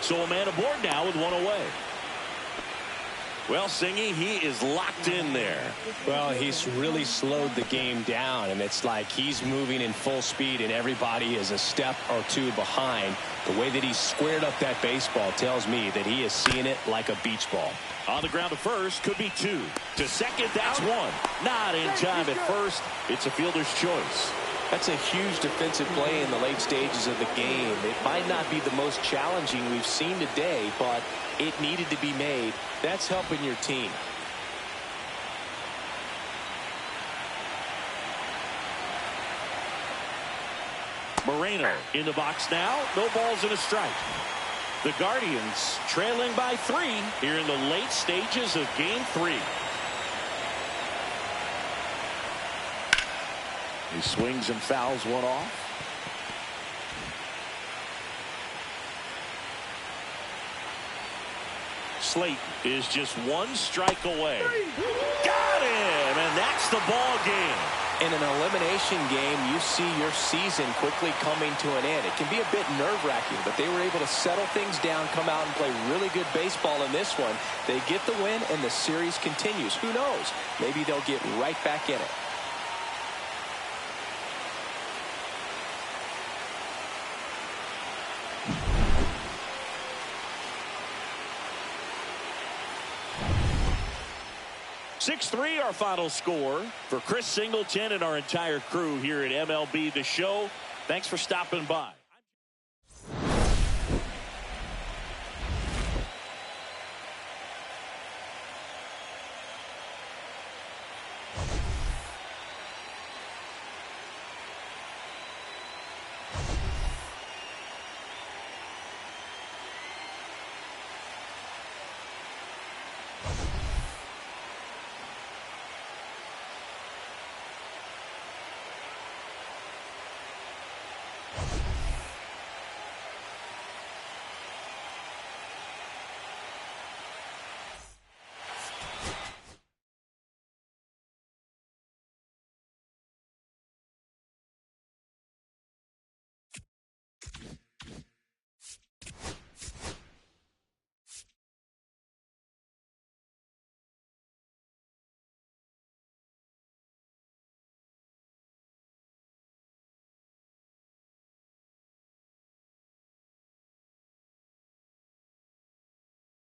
So a man aboard now with one away. Well, Singy, he is locked in there. Well, he's really slowed the game down, and it's like he's moving in full speed, and everybody is a step or two behind. The way that he squared up that baseball tells me that he is seeing it like a beach ball. On the ground to first, could be two. To second, that's one. Not in time at first. It's a fielder's choice. That's a huge defensive play in the late stages of the game. It might not be the most challenging we've seen today, but it needed to be made. That's helping your team. Moreno in the box now. No balls and a strike. The Guardians trailing by 3 here in the late stages of Game 3. He swings and fouls one off. Slate is just one strike away. Got him, and that's the ball game. In an elimination game, you see your season quickly coming to an end. It can be a bit nerve-wracking, but they were able to settle things down, come out and play really good baseball in this one. They get the win, and the series continues. Who knows? Maybe they'll get right back in it. (6-3) our final score. For Chris Singleton and our entire crew here at MLB The Show, thanks for stopping by.